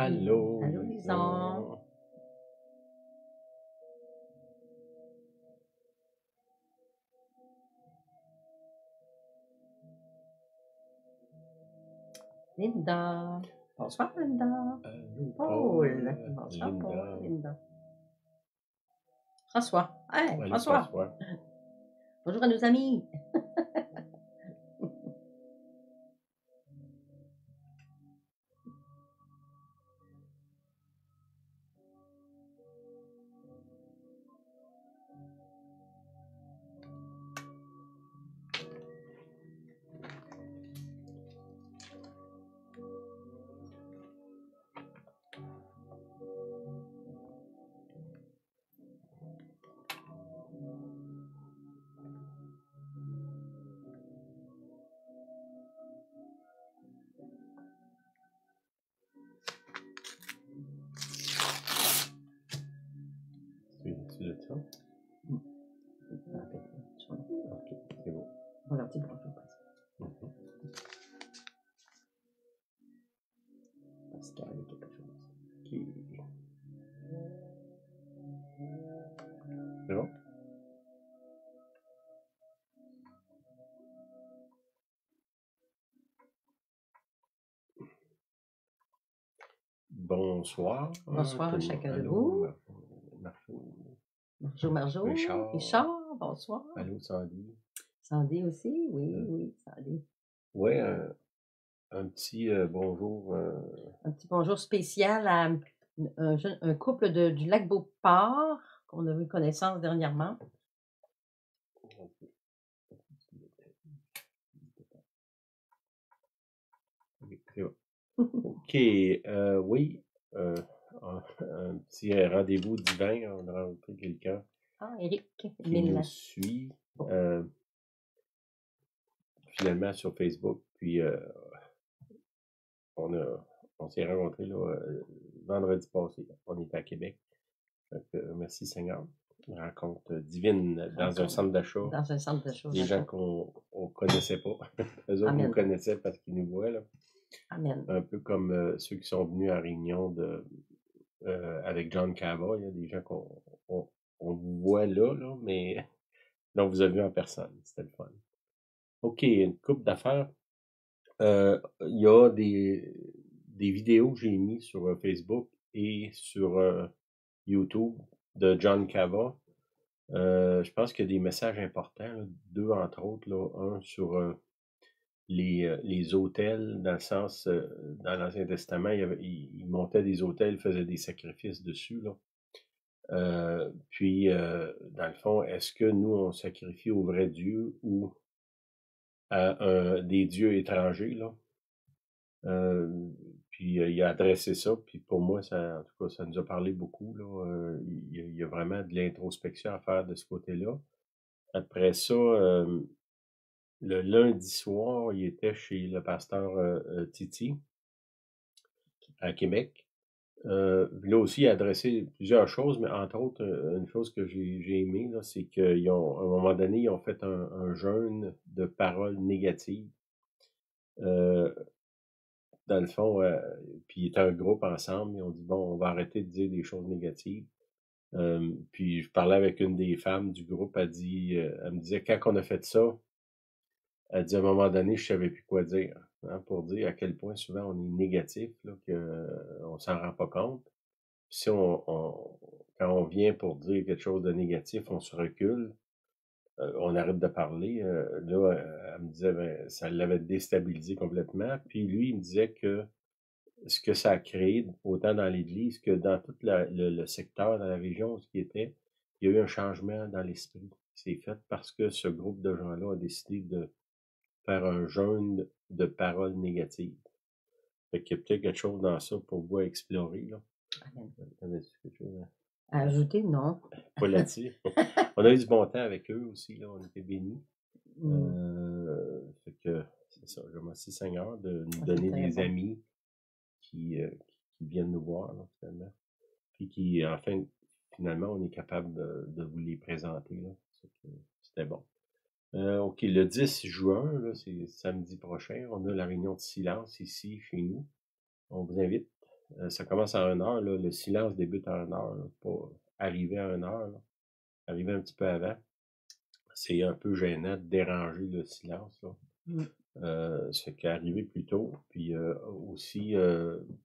Allô, Allô, Lison. Linda. Bonsoir, Linda. Allô, Paul. Paul, Bonsoir, Linda. Paul. Linda. François. Hey, Allô, François. François. Bonjour à nos amis. Tu de ça? Ok, c'est bon. On leur dit bonjour. Parce qu'il y avait quelque chose. Ok. C'est bon? Bonsoir. Bonsoir à chacun de Allô, vous. Marjo. Bonjour, Marjo. Richard. Bonsoir. Allô, Sandy. Sandy aussi, oui, Sandy. Ouais, un petit bonjour. Un petit bonjour spécial à un couple du lac Beauport qu'on a eu connaissance dernièrement. C'est bon. Ok, oui, un petit rendez-vous divin. On a rencontré quelqu'un Ah, Éric qui Mille. nous suit finalement sur Facebook. Puis on s'est rencontrés là, vendredi passé. On était à Québec. Donc, merci Seigneur. Une rencontre divine dans un centre d'achat. Dans un centre d'achat. Des gens qu'on ne connaissait pas. Eux autres nous connaissaient parce qu'ils nous voient. Là. Amen. Un peu comme ceux qui sont venus à Réunion avec John Cava. Il y a des gens qu'on vous voit là, mais là, on vous a vu en personne. C'était le fun. OK, une couple d'affaires. Il y a des vidéos que j'ai mis sur Facebook et sur YouTube de John Cava. Je pense qu'il y a des messages importants, là, deux entre autres, là, un sur les autels, dans le sens, dans l'Ancien Testament, il montait des autels, il faisait des sacrifices dessus, là. Puis, dans le fond, est-ce que nous, on sacrifie au vrai Dieu ou à des dieux étrangers, là? Puis il a adressé ça, puis pour moi, en tout cas, ça nous a parlé beaucoup, là. Il y a vraiment de l'introspection à faire de ce côté-là. Après ça, le lundi soir, il était chez le pasteur Titi à Québec. Là aussi, il a adressé plusieurs choses, mais entre autres, une chose que j'ai aimé, là, c'est qu'à un moment donné, ils ont fait un jeûne de paroles négatives. Dans le fond, puis il était un groupe ensemble, ils ont dit, bon, on va arrêter de dire des choses négatives. Puis je parlais avec une des femmes du groupe, elle me disait, quand on a fait ça, elle dit, à un moment donné, je savais plus quoi dire, hein, pour dire à quel point souvent on est négatif, là, qu'on s'en rend pas compte. Puis si quand on vient pour dire quelque chose de négatif, on se recule, on arrête de parler. Là, elle me disait, ben, ça l'avait déstabilisé complètement. Puis lui, il me disait que ce que ça a créé, autant dans l'Église que dans tout le secteur, dans la région où il était, il y a eu un changement dans l'esprit qui s'est fait parce que ce groupe de gens-là a décidé de faire un jeûne de paroles négatives. Fait qu'il y a peut-être quelque chose dans ça pour vous à explorer, là. T'avais-tu quelque chose à ajouter? Non. Pas là-dessus. On a eu du bon temps avec eux aussi, là. On était bénis. Fait que, c'est ça. Je remercie Seigneur de nous donner des amis qui viennent nous voir, là, finalement. Puis qui, enfin, finalement, on est capable de vous les présenter, là. C'était bon. OK, le 10 juin, là, c'est samedi prochain, on a la réunion de silence ici, chez nous. On vous invite. Ça commence à 1 heure, là, le silence débute à 1 heure, là, pas arriver à 1 heure, là, arriver un petit peu avant. C'est un peu gênant de déranger le silence, là. Mmh. Ça fait qu'arriver plus tôt, puis aussi,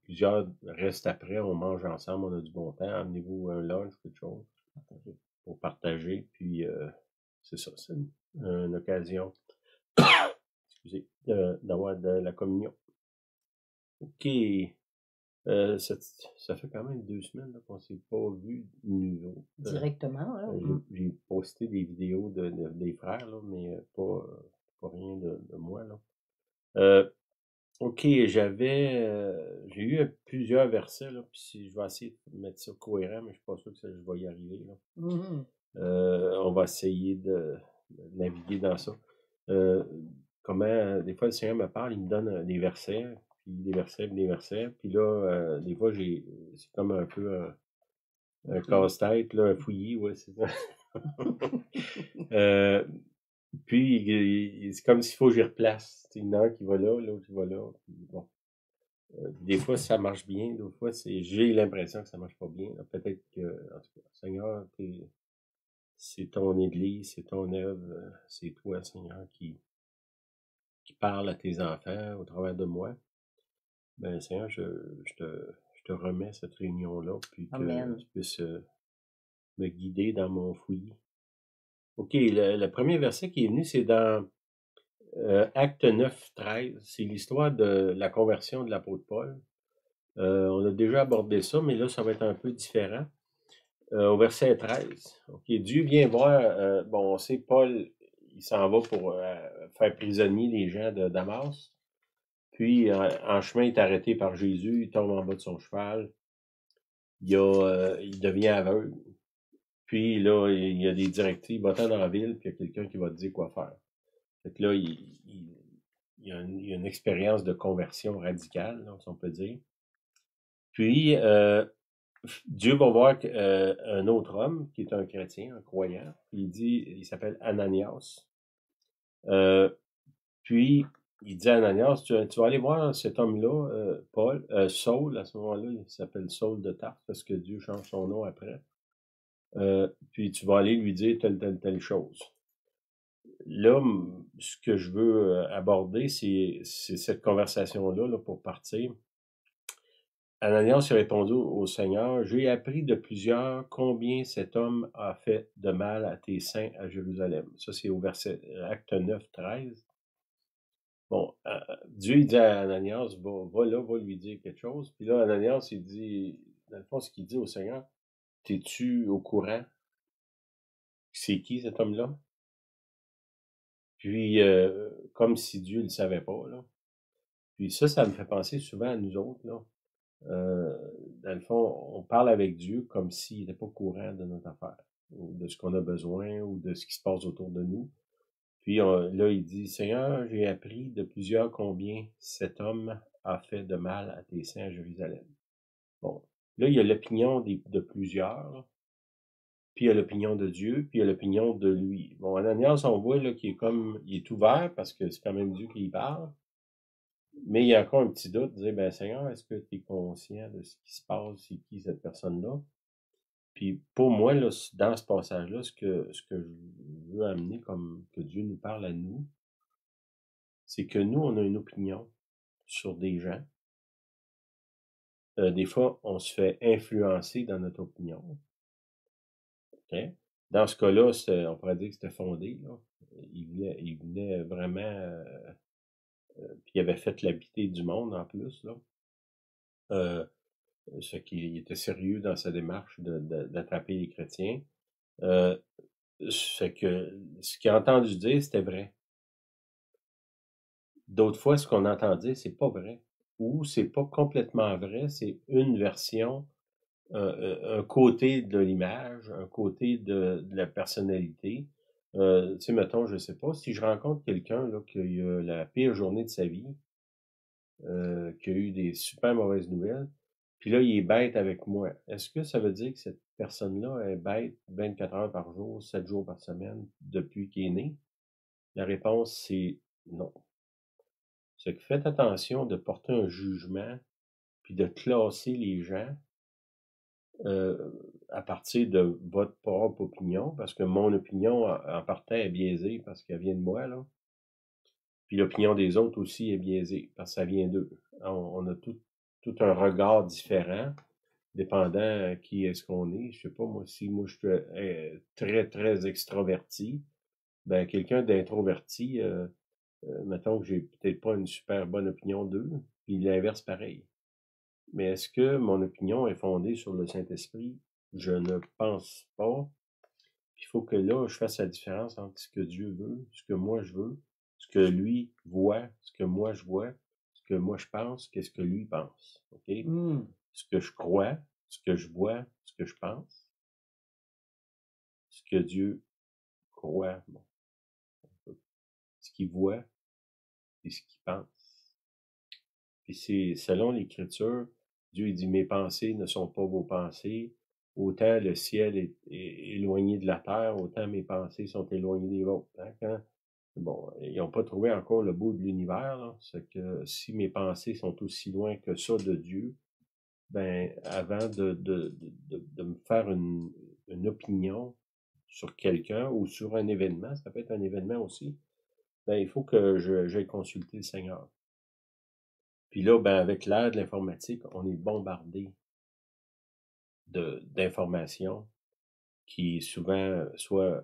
plusieurs restent après, on mange ensemble, on a du bon temps, amenez-vous un lunch, quelque chose, pour partager, puis c'est ça, c'est une occasion, excusez, d'avoir de la communion. OK. Ça, ça fait quand même 2 semaines là, qu'on s'est pas vu de nouveau. Directement, là. Mmh. J'ai posté des vidéos des frères, là, mais pas rien de moi, là. OK, j'ai eu plusieurs versets, là, puis si je vais essayer de mettre ça cohérent, mais je suis pas sûr que je vais y arriver, là. Mmh. On va essayer de naviguer dans ça. Heu, des fois le Seigneur me parle, il me donne, des versets, puis des versets, puis des versets, puis là, des fois c'est comme un peu un Fouillis. casse-tête, là, un fouillis, ouais, c'est ça. Heu, puis c'est comme s'il faut que j'y replace. Tu sais, il y en a un qui va là, l'autre qui va là, puis bon. Des fois ça marche bien, d'autres fois j'ai l'impression que ça marche pas bien, là. Peut-être que en tout cas, Seigneur, c'est ton église, c'est ton œuvre, c'est toi, Seigneur, qui parle à tes enfants au travers de moi. Ben, Seigneur, je te remets cette réunion-là, puis que Amen. tu puisses, me guider dans mon fouillis. OK, le 1er verset qui est venu, c'est dans, Actes 9, 13. C'est l'histoire de la conversion de l'apôtre Paul. On a déjà abordé ça, mais là, ça va être un peu différent. Au verset 13. OK, Dieu vient voir, bon, on sait Paul, il s'en va pour, faire prisonnier les gens de Damas. Puis, en chemin, il est arrêté par Jésus, il tombe en bas de son cheval, il devient aveugle. Puis là, il y a des directives, va-t'en dans la ville, puis il y a quelqu'un qui va te dire quoi faire. Fait que là, il y a une expérience de conversion radicale, là, si on peut dire. Puis, Dieu va voir un autre homme qui est un chrétien, un croyant. Il s'appelle Ananias. Euh, Puis, il dit à Ananias, tu vas aller voir cet homme-là, Saul, à ce moment-là, il s'appelle Saul de Tarse, parce que Dieu change son nom après. Puis, tu vas aller lui dire telle chose. Là, ce que je veux aborder, c'est cette conversation-là, là, pour partir. Ananias a répondu au Seigneur, j'ai appris de plusieurs combien cet homme a fait de mal à tes saints à Jérusalem. Ça, c'est au verset Acte 9, 13. Bon, Dieu il dit à Ananias, va là, va lui dire quelque chose. Puis là, Ananias, il dit, dans le fond, ce qu'il dit au Seigneur, t'es-tu au courant? C'est qui cet homme-là? Puis, comme si Dieu ne le savait pas, là. Puis ça me fait penser souvent à nous autres, là. Euh, Dans le fond, on parle avec Dieu comme s'il n'était pas au courant de notre affaire, ou de ce qu'on a besoin, ou de ce qui se passe autour de nous. Puis là, il dit, Seigneur, j'ai appris de plusieurs combien cet homme a fait de mal à tes saints à Jérusalem. Bon, là, il y a l'opinion de plusieurs, là. Puis il y a l'opinion de Dieu, puis il y a l'opinion de lui. Bon, Ananias, on voit là, il est ouvert parce que c'est quand même Dieu qui y parle. Mais il y a encore un petit doute, dire, ben Seigneur, est-ce que tu es conscient de ce qui se passe, c'est qui cette personne-là? Puis pour moi, là, dans ce passage-là, ce que je veux amener comme que Dieu nous parle à nous, c'est que nous, on a une opinion sur des gens. Des fois, on se fait influencer dans notre opinion. OK? Dans ce cas-là, on pourrait dire que c'était fondé, là. Il venait vraiment, puis il avait fait l'habiter du monde en plus, là. Euh, Ce qu'il était sérieux dans sa démarche d'attraper les chrétiens. Euh, Fait que ce qu'il a entendu dire, c'était vrai. D'autres fois, ce qu'on entend dire, c'est pas vrai. Ou c'est pas complètement vrai, c'est une version, un côté de l'image, un côté de la personnalité. Tu sais, mettons, je sais pas, si je rencontre quelqu'un là, qui a eu la pire journée de sa vie, qui a eu des super mauvaises nouvelles, puis là, il est bête avec moi. Est-ce que ça veut dire que cette personne-là est bête 24 heures par jour, 7 jours par semaine, depuis qu'il est né? La réponse, c'est non. C'est que faites attention de porter un jugement puis de classer les gens à partir de votre propre opinion, parce que mon opinion, en partant, est biaisée parce qu'elle vient de moi, là. Puis l'opinion des autres aussi est biaisée, parce que ça vient d'eux. On a tout un regard différent, dépendant qui est-ce qu'on est. Je sais pas, moi, si moi je suis très, très extraverti, ben quelqu'un d'introverti, mettons que j'ai peut-être pas une super bonne opinion d'eux, puis l'inverse pareil. Mais est-ce que mon opinion est fondée sur le Saint-Esprit? Je ne pense pas. Il faut que là, je fasse la différence entre ce que Dieu veut, ce que moi je veux, ce que lui voit, ce que moi je vois, ce que moi je pense, qu'est-ce que lui pense. OK? Mmh. Ce que je crois, ce que je vois, ce que je pense, ce que Dieu croit, bon, ce qu'il voit et ce qu'il pense. Puis c'est selon l'Écriture, Dieu dit mes pensées ne sont pas vos pensées. Autant le ciel est éloigné de la terre, autant mes pensées sont éloignées des vôtres. Hein? Bon, ils n'ont pas trouvé encore le bout de l'univers, là. C'est que si mes pensées sont aussi loin que ça de Dieu, ben, avant de me faire une opinion sur quelqu'un ou sur un événement, ça peut être un événement aussi, ben, il faut que j'aille consulter le Seigneur. Puis là, ben, avec l'ère de l'informatique, on est bombardé d'informations qui souvent soit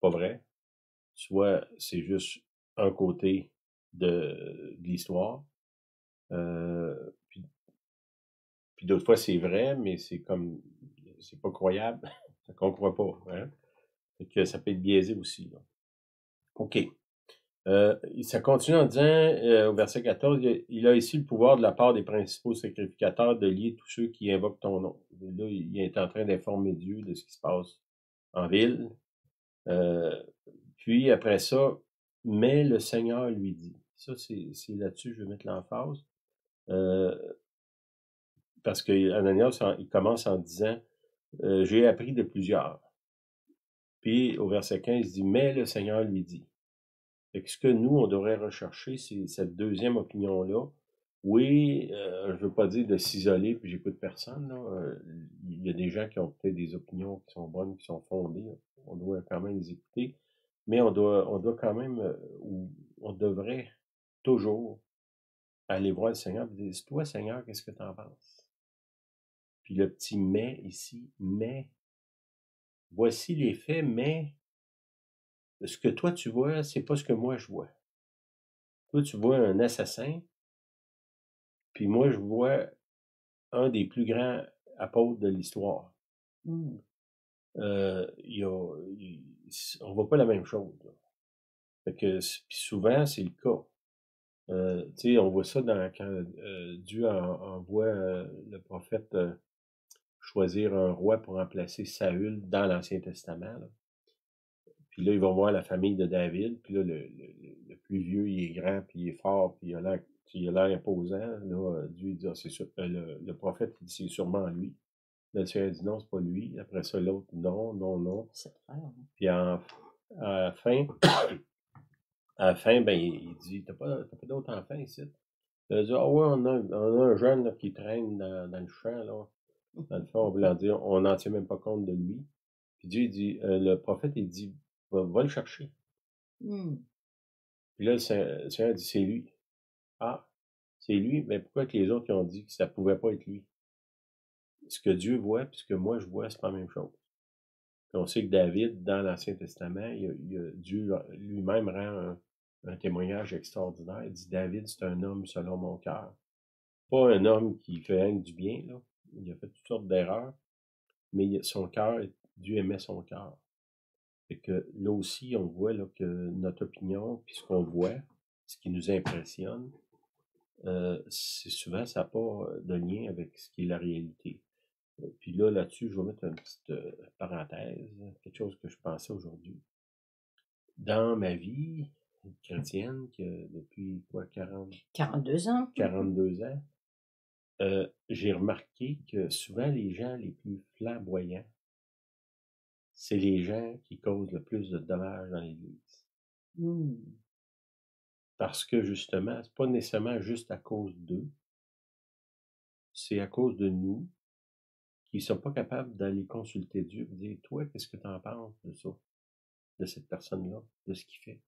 pas vraies, soit c'est juste un côté de l'histoire. Puis, puis d'autres fois, c'est vrai, mais c'est comme, c'est pas croyable. On croit pas. Hein? Fait que ça peut être biaisé aussi. Là. OK. Ça continue en disant, au verset 14, il a ici le pouvoir de la part des principaux sacrificateurs de lier tous ceux qui invoquent ton nom. Là, il est en train d'informer Dieu de ce qui se passe en ville. Puis après ça, mais le Seigneur lui dit. Ça, c'est là-dessus que je vais mettre l'emphase. Parce que Ananias, il commence en disant j'ai appris de plusieurs. Puis au verset 15, il dit mais le Seigneur lui dit. Fait que ce que nous, on devrait rechercher, c'est cette deuxième opinion-là. Oui, je veux pas dire de s'isoler, puis j'écoute personne. Là. Il y a des gens qui ont peut-être des opinions qui sont bonnes, qui sont fondées. On doit quand même les écouter. Mais on doit quand même, ou on devrait toujours aller voir le Seigneur et dire, toi, Seigneur, qu'est-ce que tu en penses? Puis le petit mais ici, mais, voici les faits, mais ce que toi tu vois, c'est pas ce que moi je vois. Toi, tu vois un assassin, puis moi, je vois un des plus grands apôtres de l'histoire. Mmh. Il y a, on voit pas la même chose. Là. Fait que, puis souvent, c'est le cas. Tu sais, on voit ça quand Dieu envoie le prophète choisir un roi pour remplacer Saül dans l'Ancien Testament. Là. Puis là, ils vont voir la famille de David. Puis là, le plus vieux, il est grand, puis il est fort, puis il a l'air imposant. Là, Dieu il dit, ah, c'est sûr, le prophète, il dit, c'est sûrement lui. Là, le Seigneur dit, non, c'est pas lui. Après ça, l'autre, non, non, non. Cette frère, hein. Puis à la fin, ben, il dit, t'as pas d'autres enfants ici? Il a dit, ah ouais, on a un jeune là, qui traîne dans le champ, là. Dans le fond, on voulait dire, on n'en tient même pas compte de lui. Puis Dieu, il dit, le prophète, il dit, va le chercher. Mmh. Puis là, le Seigneur dit, c'est lui. Ah, c'est lui, mais pourquoi que les autres ils ont dit que ça pouvait pas être lui? Ce que Dieu voit, puis ce que moi je vois, c'est pas la même chose. Puis on sait que David, dans l'Ancien Testament, Dieu lui-même rend un témoignage extraordinaire. Il dit, David, c'est un homme selon mon cœur. Pas un homme qui fait rien que du bien, là. Il a fait toutes sortes d'erreurs, mais son cœur, Dieu aimait son cœur. Fait que là aussi, on voit là, que notre opinion, puis ce qu'on voit, ce qui nous impressionne, c'est souvent, ça n'a pas de lien avec ce qui est la réalité. Puis là, là-dessus, je vais mettre une petite parenthèse, quelque chose que je pensais aujourd'hui. Dans ma vie chrétienne, que depuis quoi, 42 ans. 42 ans, j'ai remarqué que souvent les gens les plus flamboyants, c'est les gens qui causent le plus de dommages dans l'Église. Mmh. Parce que justement, c'est pas nécessairement juste à cause d'eux, c'est à cause de nous qui ne sommes pas capables d'aller consulter Dieu et dire, toi, qu'est-ce que tu en penses de ça, de cette personne-là, de ce qu'il fait?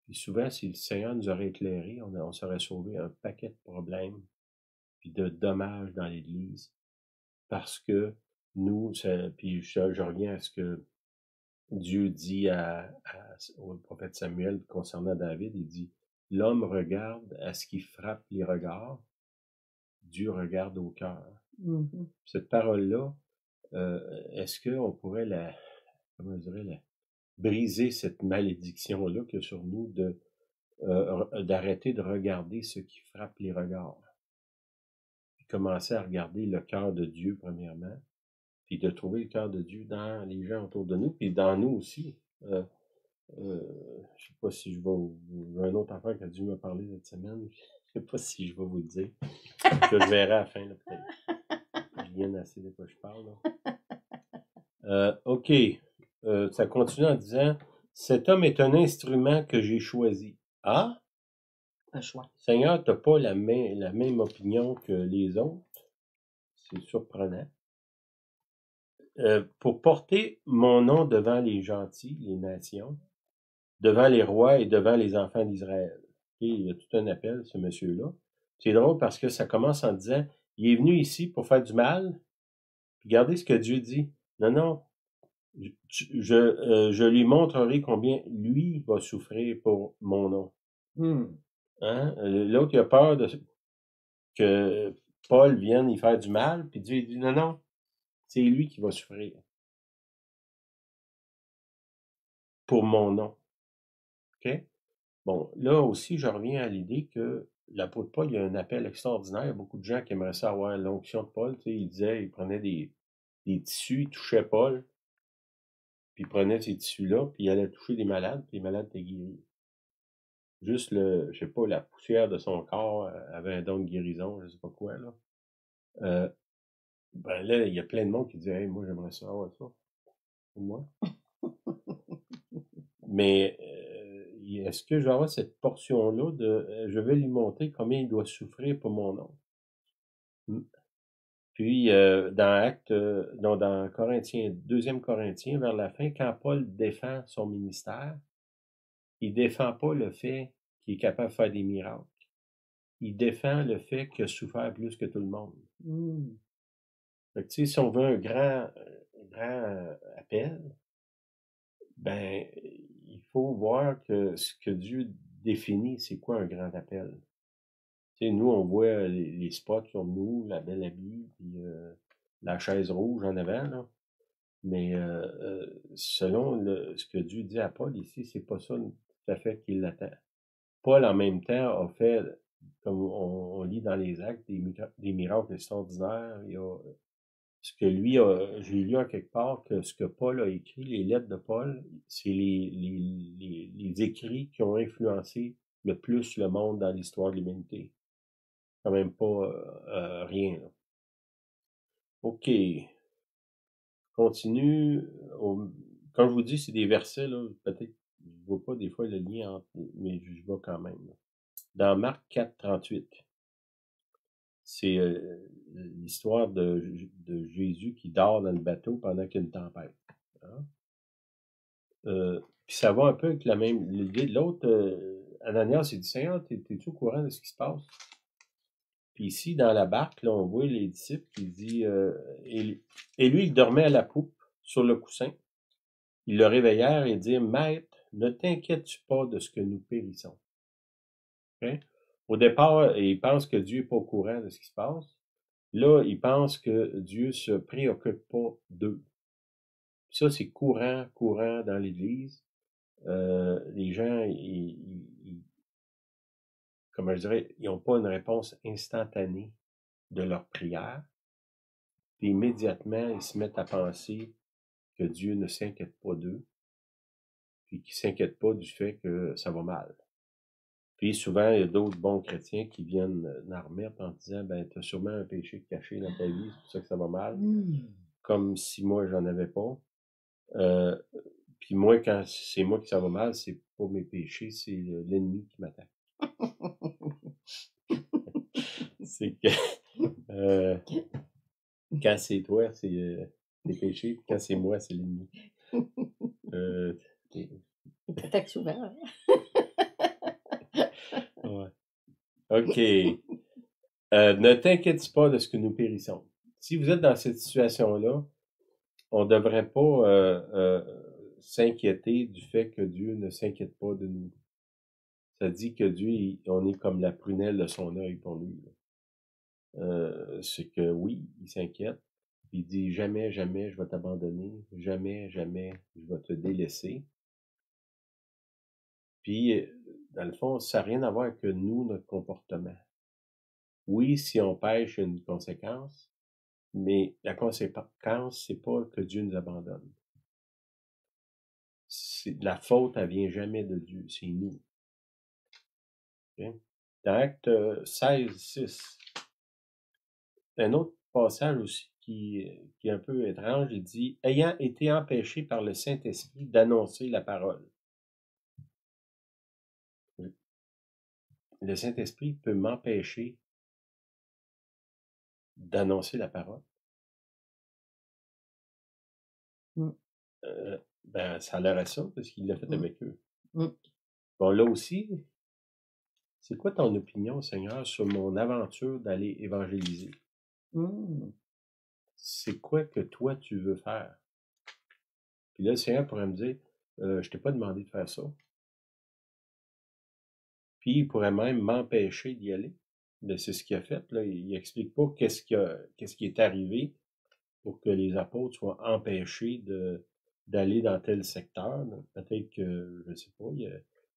Puis souvent, si le Seigneur nous aurait éclairé, on serait sauvé un paquet de problèmes puis de dommages dans l'Église parce que nous, puis je reviens à ce que Dieu dit au prophète Samuel concernant David, il dit, l'homme regarde à ce qui frappe les regards, Dieu regarde au cœur. Mhm. Cette parole-là, est-ce qu'on pourrait comment je dirais, briser cette malédiction-là qu'il y a sur nous d'arrêter de regarder ce qui frappe les regards, puis commencer à regarder le cœur de Dieu premièrement, puis de trouver le cœur de Dieu dans les gens autour de nous, puis dans nous aussi. Je sais pas si je vais un autre affaire que Dieu m'a parlé cette semaine, je sais pas si je vais vous le dire. Je le verrai à la fin, là, peut-être. Je viens assez de quoi je parle, là. OK. Ça continue en disant, cet homme est un instrument que j'ai choisi. Ah? Un choix. Seigneur, t'as pas la même opinion que les autres. C'est surprenant. Pour porter mon nom devant les gentils, les nations, devant les rois et devant les enfants d'Israël. Et il y a tout un appel, ce monsieur-là. C'est drôle parce que ça commence en disant, il est venu ici pour faire du mal. Puis regardez ce que Dieu dit. Non, non, je lui montrerai combien lui va souffrir pour mon nom. Hein? L'autre, il a peur que Paul vienne y faire du mal, puis Dieu il dit, non, non, c'est lui qui va souffrir pour mon nom. OK? Bon, là aussi, je reviens à l'idée que l'apôtre Paul, il y a un appel extraordinaire. Il y a beaucoup de gens qui aimeraient ça avoir l'onction de Paul. Tu sais, il disait, il prenait des tissus, il touchait Paul, puis il prenait ces tissus-là, puis il allait toucher des malades, puis les malades étaient guéris. Juste je sais pas, la poussière de son corps avait un don de guérison, je sais pas quoi, là. Ben là, il y a plein de monde qui dit, hey, moi, j'aimerais ça avoir ça. Pour moi. Mais est-ce que je vais avoir cette portion-là de je vais lui montrer combien il doit souffrir pour mon nom? Puis dans Corinthiens, 2 Corinthiens, vers la fin, quand Paul défend son ministère, il défend pas le fait qu'il est capable de faire des miracles. Il défend le fait qu'il a souffert plus que tout le monde. Fait que, tu sais, si on veut un grand appel, ben, il faut voir que ce que Dieu définit, c'est quoi un grand appel. Tu sais, nous, on voit les spots sur nous, la belle habille, puis la chaise rouge en avant, là. Mais selon ce que Dieu dit à Paul ici, c'est pas ça tout à fait qu'il l'attend. Paul, en même temps, a fait, comme on lit dans les Actes, des miracles extraordinaires. Il y a ce que lui a, j'ai lu en quelque part que ce que Paul a écrit, les lettres de Paul, c'est les écrits qui ont influencé le plus le monde dans l'histoire de l'humanité. Quand même pas rien, là. OK. Continue. Quand je vous dis, c'est des versets, là, peut-être, je ne vois pas des fois le lien entre, mais je vois quand même, là. Dans Marc 4, 38, c'est l'histoire de Jésus qui dort dans le bateau pendant qu'il y a une tempête. Hein? Puis ça va un peu avec la même l'idée de l'autre. Ananias, il dit, Seigneur, t'es-tu au courant de ce qui se passe? Puis ici, dans la barque, là, on voit les disciples qui dit, et lui, il dormait à la poupe, sur le coussin. Ils le réveillèrent et dirent, Maître, ne t'inquiètes-tu pas de ce que nous périssons. Okay? Au départ, ils pensent que Dieu n'est pas au courant de ce qui se passe. Là, ils pensent que Dieu se préoccupe pas d'eux. Ça, c'est courant dans l'Église. Les gens, comment je dirais, ils n'ont pas une réponse instantanée de leur prière. Puis immédiatement, ils se mettent à penser que Dieu ne s'inquiète pas d'eux, puis qu'il ne s'inquiète pas du fait que ça va mal. Puis souvent, il y a d'autres bons chrétiens qui viennent en remettre en disant, ben, tu as sûrement un péché caché dans ta vie, c'est pour ça que ça va mal. Comme si moi, j'en avais pas. Puis moi, quand c'est moi que ça va mal, c'est pas mes péchés, c'est l'ennemi qui m'attaque. C'est que Quand c'est toi, c'est les péchés, puis quand c'est moi, c'est l'ennemi. T'es- Il t'attaque souvent, hein? ouais. OK. Ne t'inquiète pas de ce que nous périssons. Si vous êtes dans cette situation-là, on ne devrait pas s'inquiéter du fait que Dieu ne s'inquiète pas de nous. Ça dit que Dieu, on est comme la prunelle de son œil pour lui. C'est que oui, il s'inquiète. Il dit jamais, jamais je vais t'abandonner, jamais, jamais je vais te délaisser. Puis, dans le fond, ça n'a rien à voir avec nous, notre comportement. Oui, si on pêche, il y a une conséquence, mais la conséquence, c'est pas que Dieu nous abandonne. La faute, elle vient jamais de Dieu, c'est nous. Okay? Dans Acte 16, 6, un autre passage aussi qui est un peu étrange, il dit « Ayant été empêché par le Saint-Esprit d'annoncer la parole ». Le Saint-Esprit peut m'empêcher d'annoncer la parole. Ben, ça a l'air à ça, parce qu'il l'a fait avec eux. Bon, là aussi, c'est quoi ton opinion, Seigneur, sur mon aventure d'aller évangéliser? C'est quoi que toi, tu veux faire? Puis là, le Seigneur pourrait me dire, je t'ai pas demandé de faire ça. Puis il pourrait même m'empêcher d'y aller. Ben, c'est ce qu'il a fait, là. Il explique pas qu'est-ce qui est arrivé pour que les apôtres soient empêchés d'aller dans tel secteur. Peut-être que, je sais pas,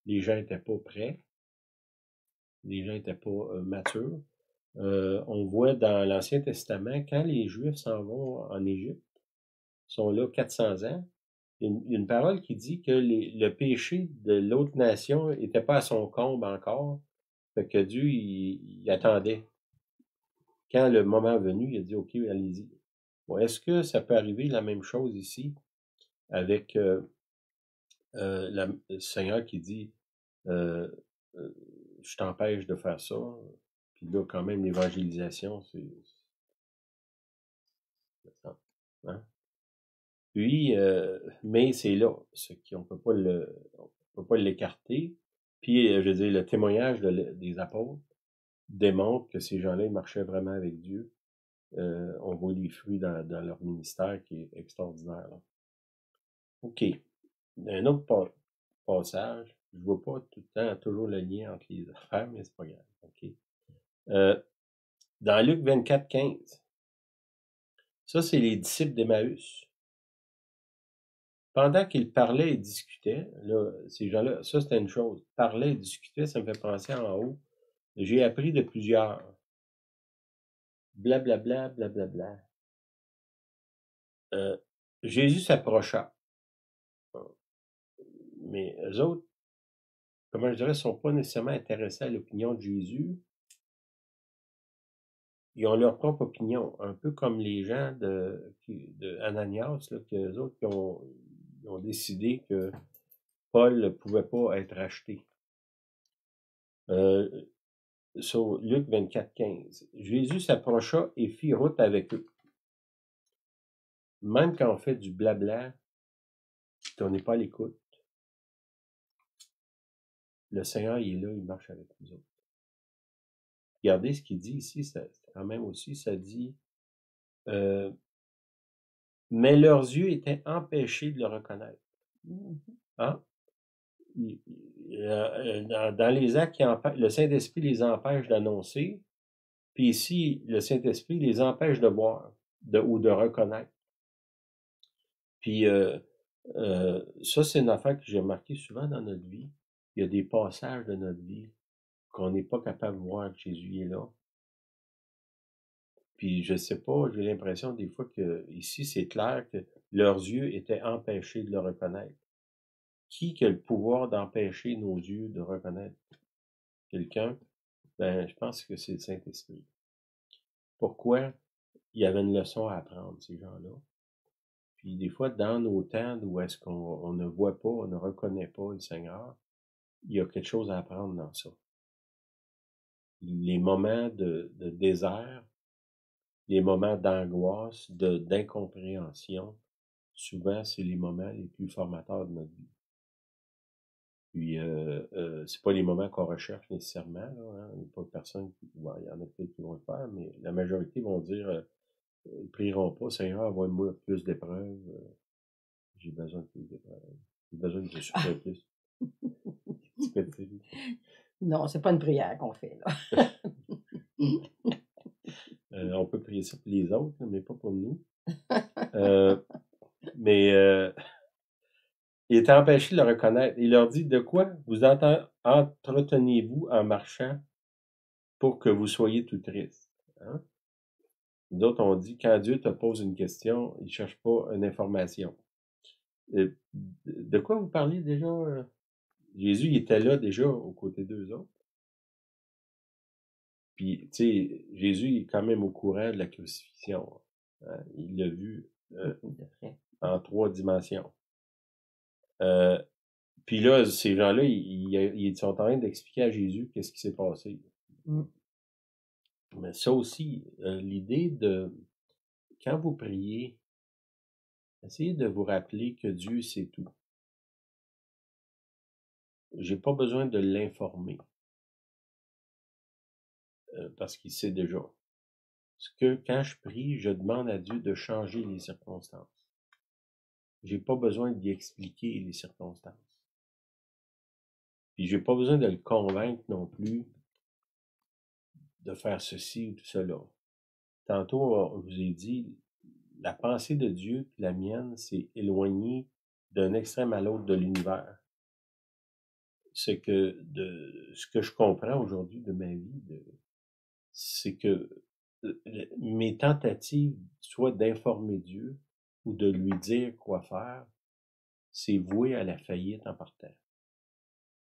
les gens étaient pas prêts. Les gens étaient pas matures. On voit dans l'Ancien Testament, quand les Juifs s'en vont en Égypte, sont là 400 ans, il y a une parole qui dit que le péché de l'autre nation n'était pas à son comble encore. Fait que Dieu, il attendait. Quand le moment est venu, il a dit, OK, allez-y. Bon, est-ce que ça peut arriver la même chose ici avec le Seigneur qui dit, euh, je t'empêche de faire ça. Puis là, quand même, l'évangélisation, c'est ça. Hein? Puis, mais c'est là, ce qui, on peut pas l'écarter. Puis, je veux dire, le témoignage des apôtres démontre que ces gens-là, ils marchaient vraiment avec Dieu. On voit les fruits dans leur ministère qui est extraordinaire. Là. OK. Un autre passage, je vois pas tout le temps toujours le lien entre les affaires, mais c'est pas grave. OK. Dans Luc 24, 15, ça, c'est les disciples d'Emmaüs. Pendant qu'ils parlaient et discutaient, là, ces gens-là, ça c'était une chose, parlaient et discutaient, ça me fait penser en haut, j'ai appris de plusieurs, blablabla, blablabla. Jésus s'approcha, mais eux autres, comment je dirais, sont pas nécessairement intéressés à l'opinion de Jésus, ils ont leur propre opinion, un peu comme les gens de Ananias, là, que eux autres qui ont décidé que Paul ne pouvait pas être racheté. Sur Luc 24, 15. Jésus s'approcha et fit route avec eux. Même quand on fait du blabla, qu'on n'est pas à l'écoute, le Seigneur, il est là, il marche avec nous autres. Regardez ce qu'il dit ici, ça, quand même aussi, ça dit mais leurs yeux étaient empêchés de le reconnaître. Hein? Dans les actes, le Saint-Esprit les empêche d'annoncer, puis ici, le Saint-Esprit les empêche de voir ou de reconnaître. Puis ça, c'est une affaire que j'ai remarqué souvent dans notre vie. Il y a des passages de notre vie qu'on n'est pas capable de voir que Jésus est là. Puis je sais pas, j'ai l'impression des fois que ici, c'est clair que leurs yeux étaient empêchés de le reconnaître. Qui a le pouvoir d'empêcher nos yeux de reconnaître quelqu'un? Ben, je pense que c'est le Saint-Esprit. Pourquoi? Il y avait une leçon à apprendre, ces gens-là. Puis des fois, dans nos temps où est-ce qu'on ne voit pas, on ne reconnaît pas le Seigneur, il y a quelque chose à apprendre dans ça. Les moments de désert, les moments d'angoisse, d'incompréhension, souvent, c'est les moments les plus formateurs de notre vie. Puis, c'est pas les moments qu'on recherche nécessairement, là, hein. Il n'y a pas de personnes qui, bon, il y en a peut-être qui vont le faire, mais la majorité vont dire, ils prieront pas, Seigneur, envoie-moi plus d'épreuves, j'ai besoin de plus d'épreuves, j'ai besoin de souffrir plus. Tu peux te dire. Non, c'est pas une prière qu'on fait, là. On peut prier ça pour les autres, là, mais pas pour nous. Mais il était empêché de le reconnaître. Il leur dit, de quoi vous entretenez-vous en marchant pour que vous soyez tout triste? Hein? Nous autres, on dit, quand Dieu te pose une question, il ne cherche pas une information. De quoi vous parlez déjà? Jésus, il était là déjà aux côtés d'eux autres. Puis, tu sais, Jésus il est quand même au courant de la crucifixion. Hein? Il l'a vu en 3 dimensions. Puis là, ces gens-là, ils sont en train d'expliquer à Jésus qu'est-ce qui s'est passé. Mais ça aussi, l'idée de, quand vous priez, essayez de vous rappeler que Dieu sait tout. J'ai pas besoin de l'informer, parce qu'il sait déjà. Parce que quand je prie, je demande à Dieu de changer les circonstances. J'ai pas besoin d'y expliquer les circonstances. Puis j'ai pas besoin de le convaincre non plus de faire ceci ou tout cela. Tantôt, on vous a dit, la pensée de Dieu, la mienne, c'est éloigné d'un extrême à l'autre de l'univers. C'est que ce que je comprends aujourd'hui de ma vie, c'est que mes tentatives, soit d'informer Dieu ou de lui dire quoi faire, c'est voué à la faillite en partant.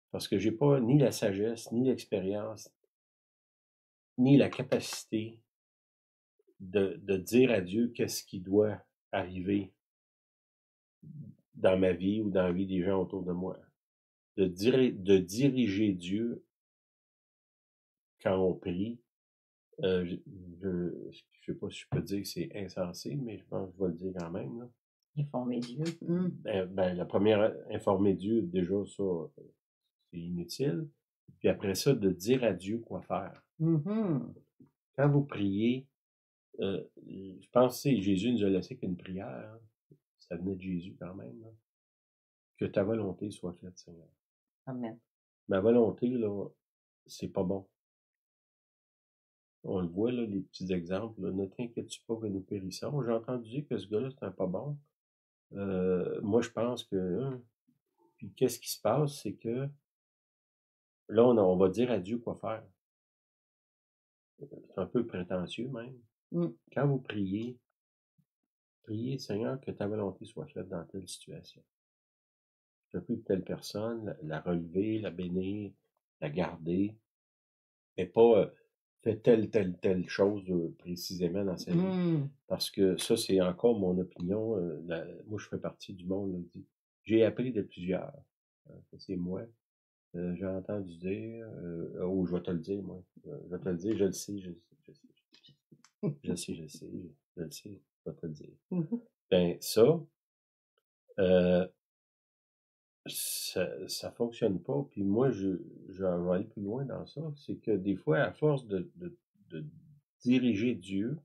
Parce que j'ai pas ni la sagesse, ni l'expérience, ni la capacité de dire à Dieu qu'est-ce qui doit arriver dans ma vie ou dans la vie des gens autour de moi. De diriger Dieu quand on prie, je sais pas si je peux dire que c'est insensé, mais je pense que je vais le dire quand même, là. Informer Dieu. La première, informer Dieu, déjà, ça, c'est inutile. Puis après ça, de dire à Dieu quoi faire. Quand vous priez, je pense que Jésus nous a laissé qu'une prière. Hein. Ça venait de Jésus quand même. Là. Que ta volonté soit faite, Seigneur. Amen. Ma volonté, là, c'est pas bon. On le voit, là, les petits exemples. Là. Ne t'inquiète pas que nous périssons. J'ai entendu dire que ce gars-là, c'est un pas bon. Moi, je pense que... Puis qu'est-ce qui se passe, c'est que là, on va dire à Dieu quoi faire. C'est un peu prétentieux même. Quand vous priez, Seigneur, que ta volonté soit faite dans telle situation. Je prie que telle personne, la relever, la bénir, la garder, mais pas fait telle chose précisément dans sa vie. Parce que ça, c'est encore mon opinion. Moi, je fais partie du monde là, qui dit, j'ai appris de plusieurs. C'est moi. J'ai entendu dire, ou je vais te le dire, moi. Je vais te le dire, je le sais, je le sais, je le sais. Je le sais, je le sais, je le sais, je vais te le dire. Ben, ça fonctionne pas. Puis moi, je vais aller plus loin dans ça. C'est que des fois, à force de diriger Dieu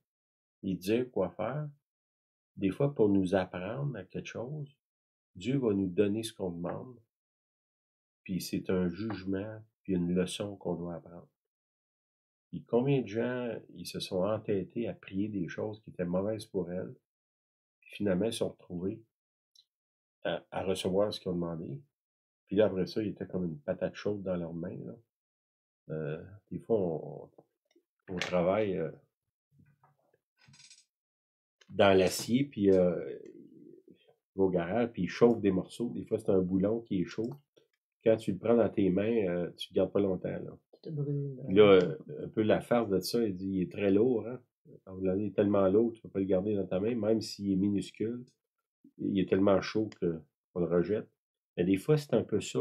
et dire quoi faire, des fois, pour nous apprendre à quelque chose, Dieu va nous donner ce qu'on demande. Puis c'est un jugement, puis une leçon qu'on doit apprendre. Puis combien de gens, ils se sont entêtés à prier des choses qui étaient mauvaises pour elles, puis finalement, ils sont retrouvés à recevoir ce qu'ils ont demandé. Puis là, après ça, ils étaient comme une patate chaude dans leurs mains. Là. Des fois, on travaille dans l'acier, puis il va au garage, puis il chauffe des morceaux. Des fois, c'est un boulon qui est chaud. Quand tu le prends dans tes mains, tu ne le gardes pas longtemps. Là. Tu te brûles. Puis là, un peu la farce de ça, il dit il est très lourd. Hein? Il est tellement lourd, tu ne peux pas le garder dans ta main, même s'il est minuscule. Il est tellement chaud qu'on le rejette. Mais des fois, c'est un peu ça,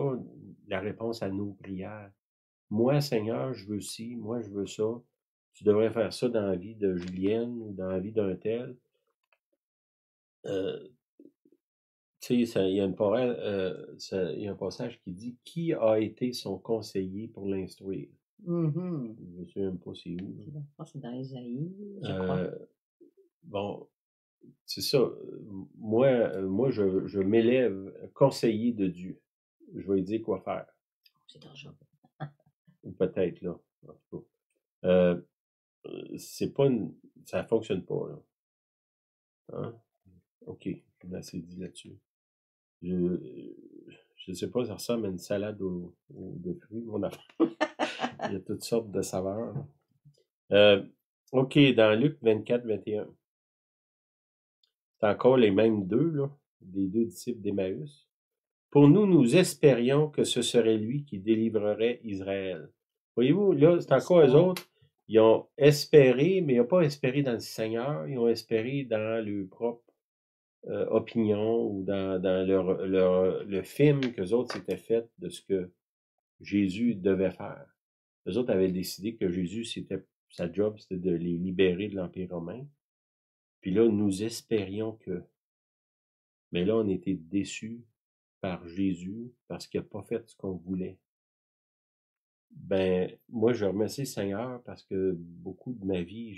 la réponse à nos prières. Moi, Seigneur, je veux ci, moi, je veux ça. tu devrais faire ça dans la vie de Julienne ou dans la vie d'un tel. Euh, Tu sais, il y a il y a un passage qui dit qui a été son conseiller pour l'instruire. Mhm. Je ne sais même pas c'est où. Je pense que c'est dans Ésaïe, je crois. Bon, c'est ça. Moi je m'élève conseiller de Dieu. Je vais lui dire quoi faire. C'est dangereux. Ou peut-être, là. En tout cas. C'est pas ça fonctionne pas, là. Hein? OK. On a assez dit là-dessus. Je sais pas, ça ressemble à une salade de fruits, mon affaire. Il y a toutes sortes de saveurs. OK, dans Luc 24, 21. C'est encore les mêmes deux, là, des deux disciples d'Emmaüs. Pour nous, nous espérions que ce serait lui qui délivrerait Israël. Voyez-vous, là, c'est encore eux autres. Ils ont espéré, mais ils n'ont pas espéré dans le Seigneur, ils ont espéré dans leur propre opinion ou dans le film qu'eux autres s'étaient fait de ce que Jésus devait faire. Eux autres avaient décidé que Jésus, sa job, c'était de les libérer de l'Empire romain. Puis là, nous espérions que. Mais là, on était déçus par Jésus parce qu'il n'a pas fait ce qu'on voulait. Ben, moi, je remercie le Seigneur parce que beaucoup de ma vie,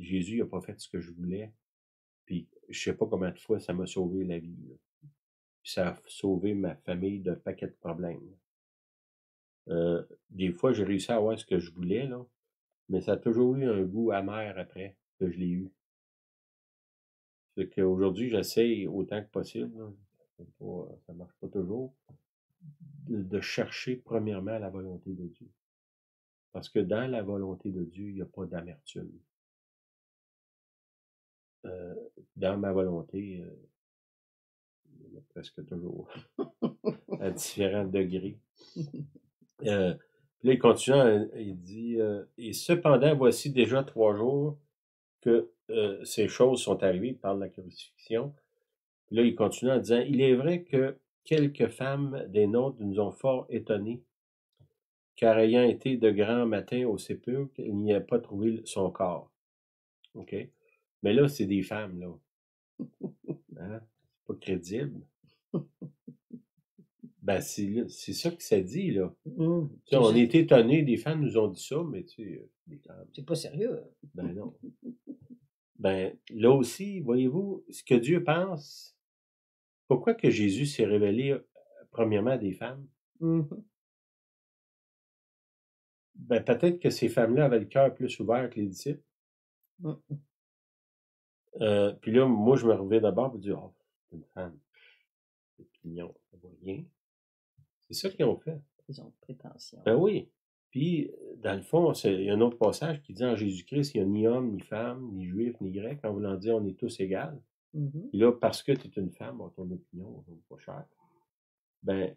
Jésus n'a pas fait ce que je voulais. Puis, je sais pas combien de fois ça m'a sauvé la vie, là. Puis ça a sauvé ma famille d'un paquet de problèmes. Des fois, j'ai réussi à avoir ce que je voulais, là, mais ça a toujours eu un goût amer après que je l'ai eu. Fait qu'aujourd'hui, j'essaie autant que possible, là, ça marche pas toujours, de chercher premièrement la volonté de Dieu. Parce que dans la volonté de Dieu, il n'y a pas d'amertume. Dans ma volonté, il y en a presque toujours, à différents degrés. Puis là, il continue, il dit, et cependant, voici déjà 3 jours que ces choses sont arrivées, il parle de la crucifixion. Puis là, il continue en disant, il est vrai que quelques femmes des nôtres nous ont fort étonnés, car ayant été de grand matin au sépulcre, il n'y a pas trouvé son corps. OK? Mais là, c'est des femmes, là. Hein? C'est pas crédible. Ben, c'est ça que ça dit, là. On est étonnés, des femmes nous ont dit ça, mais tu sais, c'est pas sérieux. Ben non. Ben, là aussi, voyez-vous, ce que Dieu pense, pourquoi que Jésus s'est révélé premièrement à des femmes? Ben, peut-être que ces femmes-là avaient le cœur plus ouvert que les disciples. Puis là, moi, je me reviens d'abord pour dire, oh, c'est une femme. C'est pignon, ça vaut rien. C'est ça qu'ils ont fait. Ils ont prétention. Ben oui. Puis, dans le fond, il y a un autre passage qui dit en Jésus-Christ, il n'y a ni homme, ni femme, ni juif, ni grec, en voulant dire on est tous égaux. Puis là, parce que tu es une femme, ton opinion, on pas cher. Ben,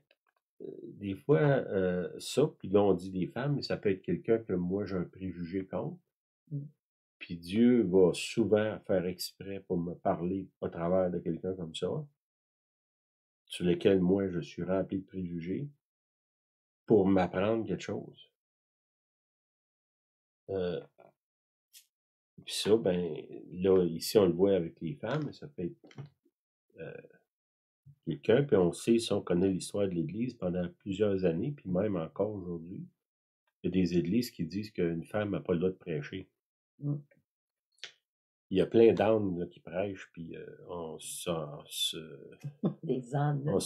des fois, ça, puis là, on dit des femmes, mais ça peut être quelqu'un que moi, j'ai un préjugé contre. Puis Dieu va souvent faire exprès pour me parler au travers de quelqu'un comme ça, sur lequel moi, je suis rempli de préjugés, pour m'apprendre quelque chose. Puis ça, ben, là, ici, on le voit avec les femmes, mais ça peut être quelqu'un, puis on sait, si on connaît l'histoire de l'Église pendant plusieurs années, puis même encore aujourd'hui, il y a des églises qui disent qu'une femme n'a pas le droit de prêcher. Il y a plein d'ânes qui prêchent, puis on se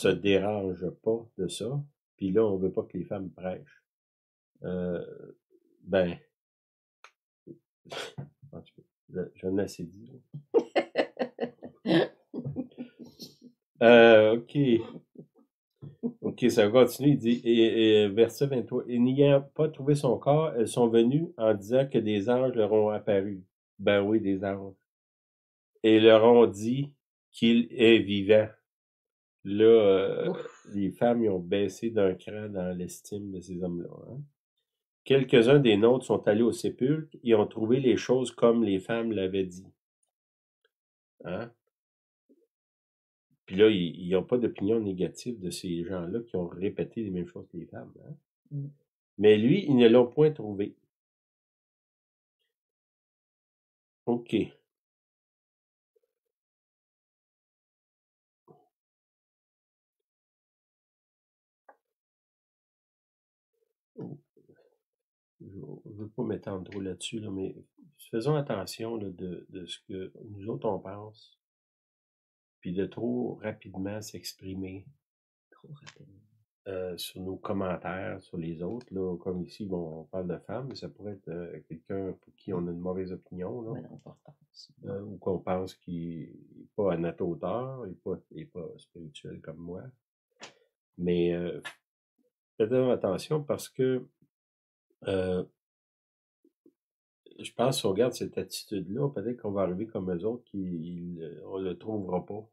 dérange pas de ça. Puis là, on veut pas que les femmes prêchent. Ben, j'en ai assez dit. OK. OK, ça continue. Il dit, et verset 23, et n'ayant pas trouvé son corps, elles sont venues en disant que des anges leur ont apparu. Ben oui, des anges. Et leur ont dit qu'il est vivant. Là, les femmes ils ont baissé d'un cran dans l'estime de ces hommes-là. Hein? Quelques-uns des nôtres sont allés au sépulcre et ont trouvé les choses comme les femmes l'avaient dit. Hein? Puis là, ils n'ont pas d'opinion négative de ces gens-là qui ont répété les mêmes choses que les femmes. Hein? Mais lui, ils ne l'ont point trouvé. OK. Oh, je ne veux pas m'étendre trop là-dessus, là, mais faisons attention là, de ce que nous autres on pense, puis de trop rapidement s'exprimer Trop rapidement. sur nos commentaires sur les autres. Là, comme ici, bon, on parle de femmes, mais ça pourrait être quelqu'un pour qui on a une mauvaise opinion, là, Ouais, l'importance. ou qu'on pense qu'il n'est pas à notre hauteur, il n'est pas spirituel comme moi. Mais faites attention parce que je pense si on regarde cette attitude-là, peut-être qu'on va arriver comme eux autres, on ne le trouvera pas,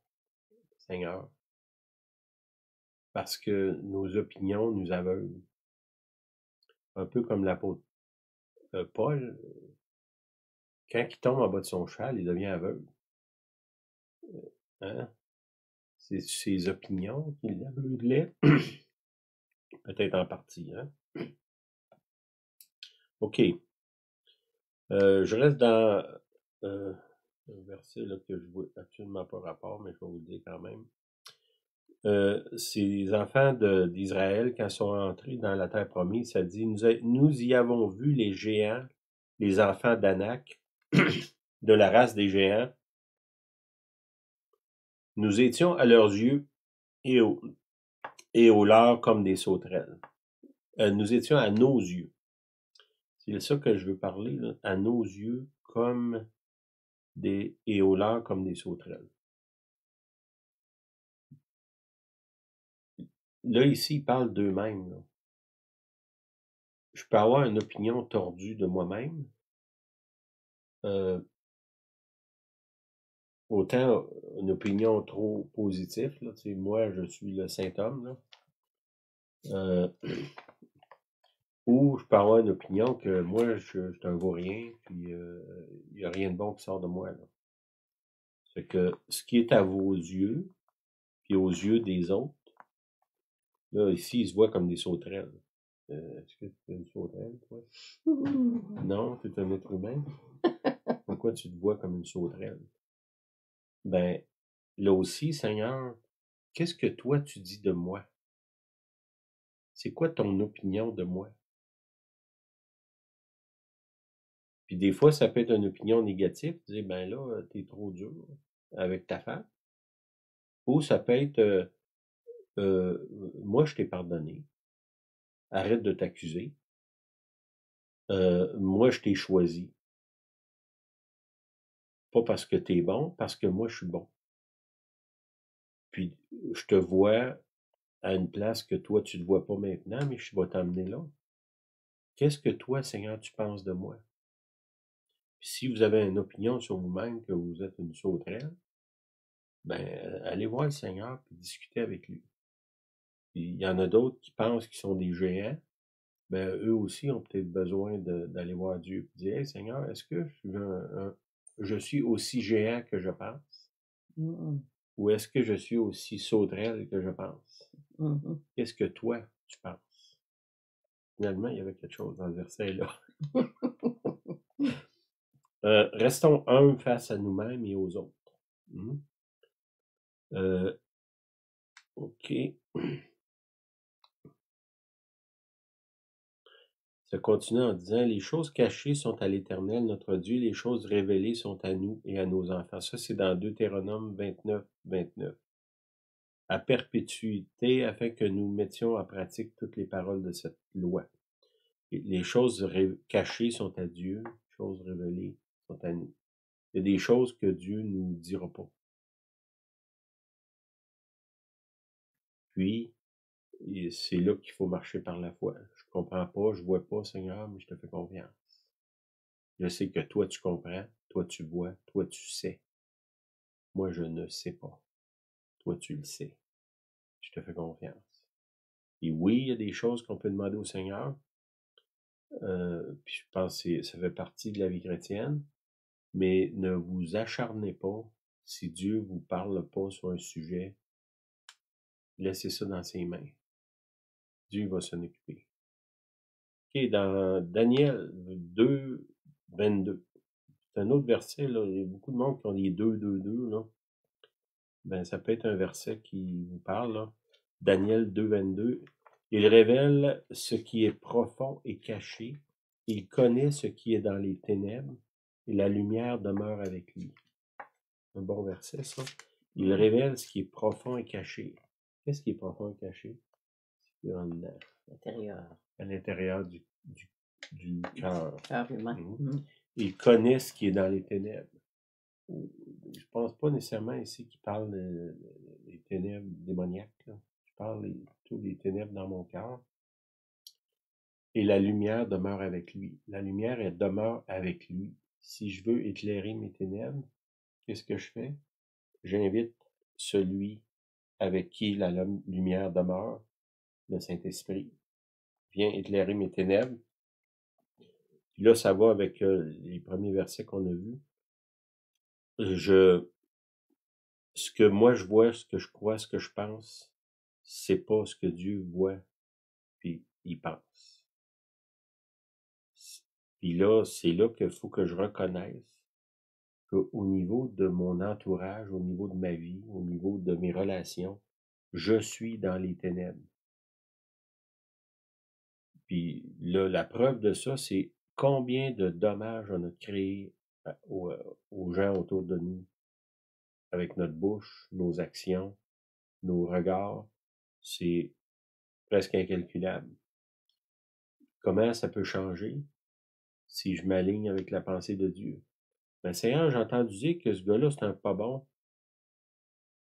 Seigneur. Parce que nos opinions nous aveuglent. Un peu comme l'apôtre Paul, quand il tombe en bas de son cheval, il devient aveugle. Hein? C'est ses opinions qui l'aveuglaient. Peut-être en partie. Hein? OK. Je reste dans un verset là, que je vois absolument pas rapport, mais je vais vous le dire quand même. C'est les enfants d'Israël, quand ils sont entrés dans la terre promise, ça dit, nous y avons vu les géants, les enfants d'Anak, de la race des géants. Nous étions à leurs yeux et au leur comme des sauterelles. Nous étions à nos yeux. C'est ça que je veux parler, là, à nos yeux comme et au leur comme des sauterelles. Là, ici, ils parlent d'eux-mêmes. Là. Je peux avoir une opinion tordue de moi-même. Autant une opinion trop positive, là, tu sais, moi, je suis le saint homme, là. Ou je peux avoir une opinion que moi, je suis un vaurien, puis il n'y a rien de bon qui sort de moi, là. C'est que ce qui est à vos yeux, puis aux yeux des autres, là, ici, ils se voient comme des sauterelles. Est-ce que tu es une sauterelle, toi? Non, tu es un être humain. Pourquoi tu te vois comme une sauterelle? Ben, là aussi, Seigneur, qu'est-ce que toi tu dis de moi? C'est quoi ton opinion de moi? Puis des fois, ça peut être une opinion négative, dire, ben là, t'es trop dur avec ta femme. Ou ça peut être, moi, je t'ai pardonné. Arrête de t'accuser. Moi, je t'ai choisi. Pas parce que t'es bon, parce que moi, je suis bon. Puis, je te vois à une place que toi, tu ne te vois pas maintenant, mais je vais t'emmener là. Qu'est-ce que toi, Seigneur, tu penses de moi? Puis si vous avez une opinion sur vous-même que vous êtes une sauterelle, ben, allez voir le Seigneur puis discutez avec lui. Puis il y en a d'autres qui pensent qu'ils sont des géants, ben, eux aussi ont peut-être besoin d'aller voir Dieu et dire, hey, Seigneur, est-ce que je suis aussi géant que je pense? Ou est-ce que je suis aussi sauterelle que je pense? Qu'est-ce que toi, tu penses? Finalement, il y avait quelque chose dans le verset-là. Restons humbles face à nous-mêmes et aux autres. OK. Ça continue en disant, les choses cachées sont à l'Éternel, notre Dieu, les choses révélées sont à nous et à nos enfants. Ça, c'est dans Deutéronome 29, 29. À perpétuité, afin que nous mettions en pratique toutes les paroles de cette loi. Et les choses cachées sont à Dieu, les choses révélées sont à nous. Il y a des choses que Dieu ne nous dira pas. Puis, c'est là qu'il faut marcher par la foi. Je comprends pas, je vois pas, Seigneur, mais je te fais confiance. Je sais que toi, tu comprends, toi, tu vois, toi, tu sais. Moi, je ne sais pas. Toi, tu le sais. Je te fais confiance. Et oui, il y a des choses qu'on peut demander au Seigneur. Puis je pense que ça fait partie de la vie chrétienne. Mais ne vous acharnez pas si Dieu vous parle pas sur un sujet. Laissez ça dans ses mains. Dieu va s'en occuper. OK, dans Daniel 2, 22. c'est un autre verset, là. Il y a beaucoup de monde qui ont des 2, 2, 2, là. Ben, ça peut être un verset qui vous parle, là. Daniel 2, 22. Il révèle ce qui est profond et caché. Il connaît ce qui est dans les ténèbres et la lumière demeure avec lui. Un bon verset, ça. Il révèle ce qui est profond et caché. Qu'est-ce qui est profond et caché? Ce qui est en dedans, Intérieur. à l'intérieur du cœur. Cœur humain. Il connaît ce qui est dans les ténèbres. Je pense pas nécessairement ici qu'il parle des ténèbres démoniaques, là. Je parle plutôt des ténèbres dans mon cœur. Et la lumière demeure avec lui. La lumière, elle demeure avec lui. Si je veux éclairer mes ténèbres, qu'est-ce que je fais? J'invite celui avec qui la lumière demeure, le Saint-Esprit. Viens éclairer mes ténèbres. Puis là, ça va avec les premiers versets qu'on a vus. Ce que moi je vois, ce que je crois, ce que je pense, c'est pas ce que Dieu voit, puis il pense. Puis là, c'est là qu'il faut que je reconnaisse qu'au niveau de mon entourage, au niveau de ma vie, au niveau de mes relations, je suis dans les ténèbres. Puis là, la preuve de ça, c'est combien de dommages on a créé aux gens autour de nous, avec notre bouche, nos actions, nos regards. C'est presque incalculable. Comment ça peut changer si je m'aligne avec la pensée de Dieu? Ben, Seigneur, j'ai entendu dire que ce gars-là, c'est un pas bon.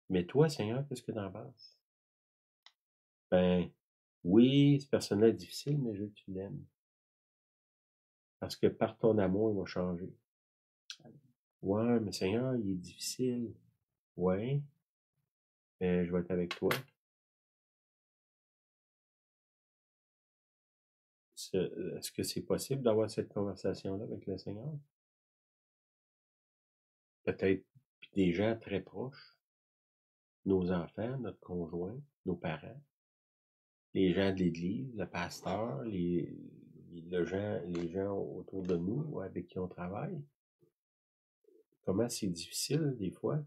Mais toi, Seigneur, qu'est-ce que t'en penses? Ben, oui, cette personne-là est difficile, mais je veux que tu l'aimes. Parce que par ton amour, il va changer. Ouais, mais Seigneur, il est difficile. Ouais, mais je vais être avec toi. Est-ce que c'est possible d'avoir cette conversation-là avec le Seigneur? Peut-être des gens très proches, nos enfants, notre conjoint, nos parents, les gens de l'Église, le pasteur, les gens autour de nous avec qui on travaille. Comment c'est difficile des fois.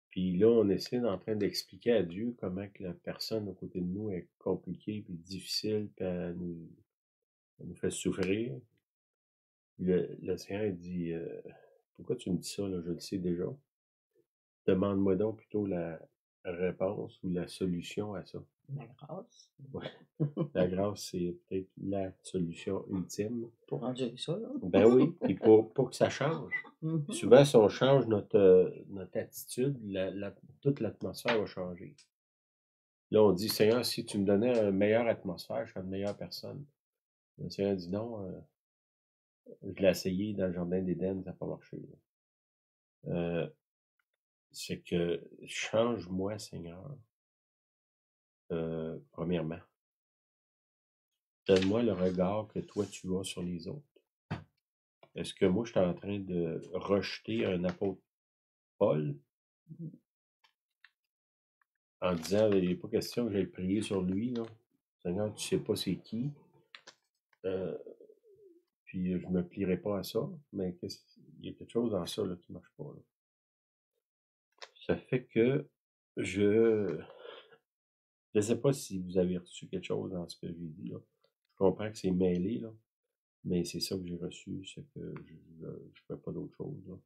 Puis là, on essaie en train d'expliquer à Dieu comment que la personne à côté de nous est compliquée, puis difficile, puis elle nous fait souffrir. Le Seigneur dit, pourquoi tu me dis ça, là, je le sais déjà. Demande-moi donc plutôt la réponse ou la solution à ça. La grâce. Ouais. La grâce, c'est peut-être la solution ultime. Pour endurer ça, là. Ben oui, puis pour que ça change. Souvent, si on change notre attitude, toute l'atmosphère va changer. Là, on dit, Seigneur, si tu me donnais une meilleure atmosphère, je serais une meilleure personne. Le Seigneur dit non, je l'ai essayé dans le jardin d'Éden, ça n'a pas marché. C'est que change-moi, Seigneur, premièrement. Donne-moi le regard que toi tu as sur les autres. Est-ce que moi, je suis en train de rejeter un apôtre Paul en disant, il n'est pas question que j'aille prier sur lui, là. Seigneur, tu sais pas c'est qui. Puis je me plierai pas à ça, mais il y a quelque chose dans ça là, qui marche pas. Là. Ça fait que je sais pas si vous avez reçu quelque chose dans ce que j'ai dit là. Je comprends que c'est mêlé, là, mais c'est ça que j'ai reçu, c'est que je fais pas d'autre chose. Là.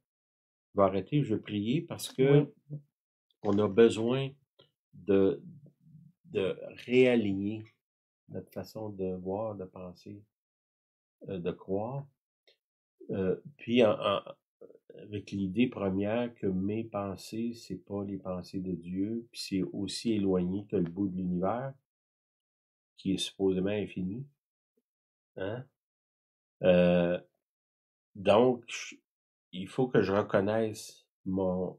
Je vais arrêter, je vais prier parce que on a besoin de réaligner notre façon de voir, de penser, de croire. Puis avec l'idée première que mes pensées, c'est pas les pensées de Dieu, puis c'est aussi éloigné que le bout de l'univers, qui est supposément infini. Hein? Donc, il faut que je reconnaisse mon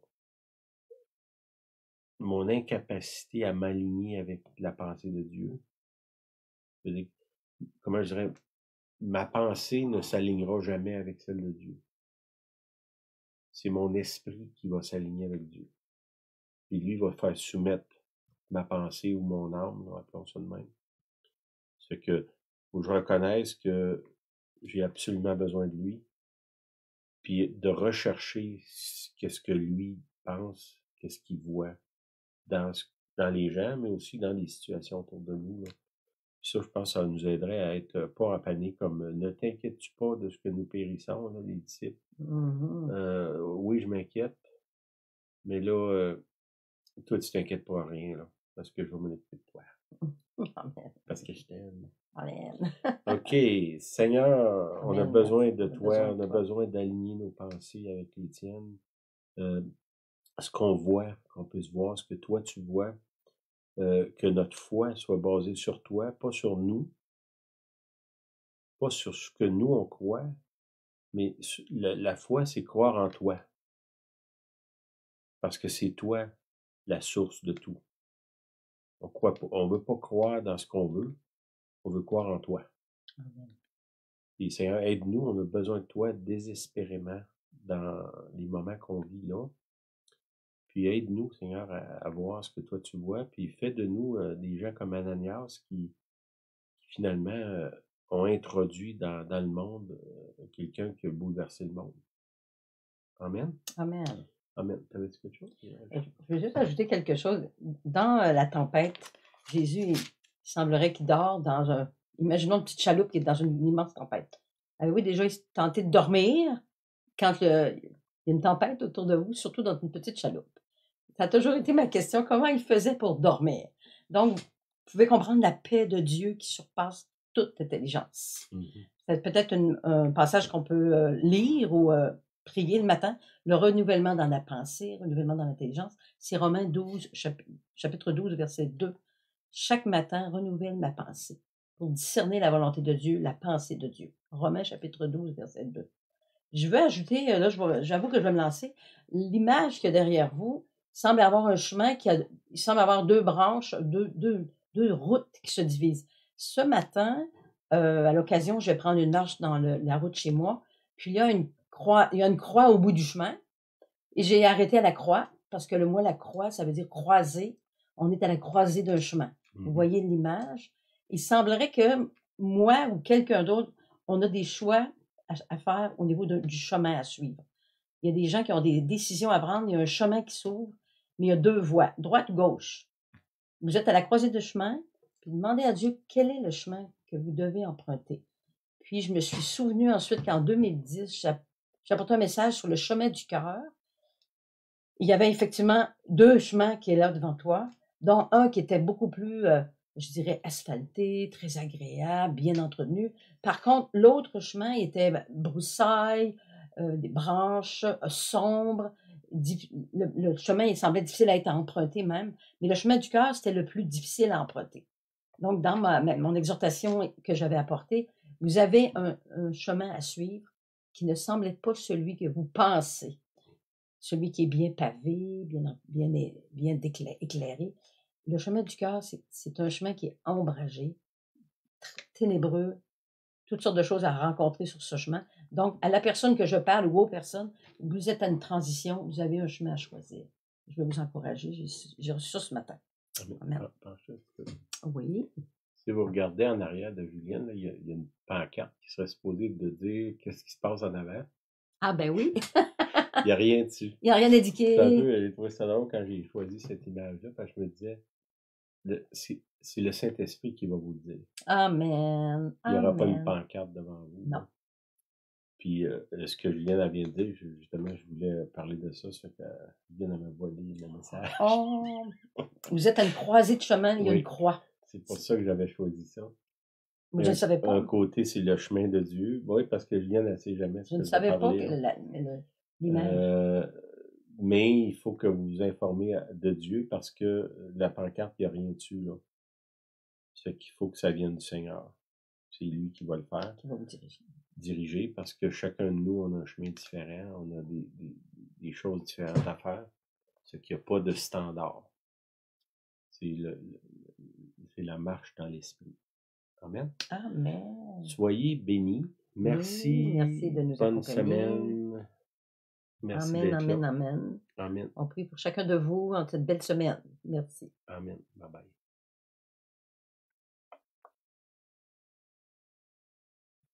incapacité à m'aligner avec la pensée de Dieu. Je veux dire, comment je dirais, ma pensée ne s'alignera jamais avec celle de Dieu. C'est mon esprit qui va s'aligner avec Dieu. Puis lui va faire soumettre ma pensée ou mon âme, là, appelons ça de même. C'est que faut que je reconnaisse que j'ai absolument besoin de lui. puis de rechercher qu'est-ce que lui pense, qu'est-ce qu'il voit dans, dans les gens, mais aussi dans les situations autour de nous. Là. Puis ça, je pense que ça nous aiderait à être pas en panique, comme ne t'inquiètes-tu pas de ce que nous périssons, là, les disciples. Oui, je m'inquiète, mais là, toi, tu t'inquiètes pas à rien, là, parce que je vais m'occuper de toi. Amen. Parce que je t'aime. Amen. OK, Seigneur, on a Amen. besoin de On a toi, besoin on de a toi. besoin d'aligner nos pensées avec les tiennes. Ce qu'on voit, qu'on puisse voir ce que toi tu vois, que notre foi soit basée sur toi, pas sur nous, pas sur ce que nous on croit, mais la foi, c'est croire en toi, parce que c'est toi la source de tout. On croit pas, on veut pas croire dans ce qu'on veut, on veut croire en toi. Amen. Et Seigneur, aide-nous, on a besoin de toi désespérément dans les moments qu'on vit là. Puis aide-nous, Seigneur, à voir ce que toi tu vois, puis fais de nous des gens comme Ananias qui finalement ont introduit dans le monde quelqu'un qui a bouleversé le monde. Amen. Amen. Amen. T'avais-tu quelque chose? Je veux juste ajouter quelque chose. Dans la tempête, Jésus, il semblerait qu'il dort dans un. Imaginons une petite chaloupe qui est dans une immense tempête. Avez-vous déjà tenté de dormir quand il y a une tempête autour de vous, surtout dans une petite chaloupe? Ça a toujours été ma question, comment il faisait pour dormir? Donc, vous pouvez comprendre la paix de Dieu qui surpasse toute intelligence. C'est peut-être un passage qu'on peut lire ou prier le matin. Le renouvellement dans la pensée, renouvellement dans l'intelligence, c'est Romains 12, chapitre 12, verset 2. Chaque matin, renouvelle ma pensée pour discerner la volonté de Dieu, la pensée de Dieu. Romains chapitre 12, verset 2. Je veux ajouter, là, j'avoue que je vais me lancer, l'image qu'il y a derrière vous semble avoir un chemin il semble avoir deux branches, deux routes qui se divisent. Ce matin, à l'occasion, je vais prendre une marche dans la route chez moi, puis il y a une croix au bout du chemin, et j'ai arrêté à la croix, parce que le mot la croix, ça veut dire croiser. On est à la croisée d'un chemin. Vous voyez l'image? Il semblerait que moi ou quelqu'un d'autre, on a des choix à faire au niveau du chemin à suivre. Il y a des gens qui ont des décisions à prendre, il y a un chemin qui s'ouvre, mais il y a deux voies, droite ou gauche. Vous êtes à la croisée de chemin, puis demandez à Dieu quel est le chemin que vous devez emprunter. Puis je me suis souvenu ensuite qu'en 2010, j'ai apporté un message sur le chemin du cœur. Il y avait effectivement deux chemins qui étaient là devant toi, dont un qui était beaucoup plus, je dirais, asphalté, très agréable, bien entretenu. Par contre, l'autre chemin était broussailles, des branches, sombre. Le chemin, il semblait difficile à être emprunté même, mais le chemin du cœur, c'était le plus difficile à emprunter. Donc, dans mon exhortation que j'avais apportée, vous avez un chemin à suivre qui ne semble pas celui que vous pensez. Celui qui est bien pavé, bien éclairé. Le chemin du cœur, c'est un chemin qui est ombragé, ténébreux, toutes sortes de choses à rencontrer sur ce chemin. Donc, à la personne que je parle ou aux personnes, vous êtes à une transition, vous avez un chemin à choisir. Je vais vous encourager. J'ai reçu ça ce matin. Amen. Oui. Si vous regardez en arrière de Julienne, là, il y a une pancarte qui serait supposée de dire qu'est-ce qui se passe en avant. Ah ben oui. Il n'y a rien dessus. Il n'y a rien indiqué. J'ai trouvé ça drôle quand j'ai choisi cette image-là, parce que je me disais, c'est le Saint-Esprit qui va vous le dire. Amen. Il n'y aura pas une pancarte devant vous. Non. Là. Puis ce que Julienne vient de dire, justement, je voulais parler de ça, c'est que Julienne m'a volé le message. Oh, vous êtes à une croisée de chemin, il y a une croix. C'est pour ça que j'avais choisi ça. Moi, je ne savais pas. Un côté, c'est le chemin de Dieu. Oui, parce que Julienne, elle ne sait jamais ce Je ne que savais pas que l'image. Mais il faut que vous vous informez de Dieu parce que la pancarte, il n'y a rien dessus. Là. C'est qu'il faut que ça vienne du Seigneur. C'est lui qui va le faire. Qui va vous diriger. Diriger parce que chacun de nous, on a un chemin différent, on a des choses différentes à faire. C'est qu'il n'y a pas de standard. C'est la marche dans l'esprit. Amen. Amen. Soyez bénis. Merci. Merci de nous Bonne accompagner. Semaine. Merci amen. Amen. On prie pour chacun de vous en cette belle semaine. Merci. Amen. Bye bye.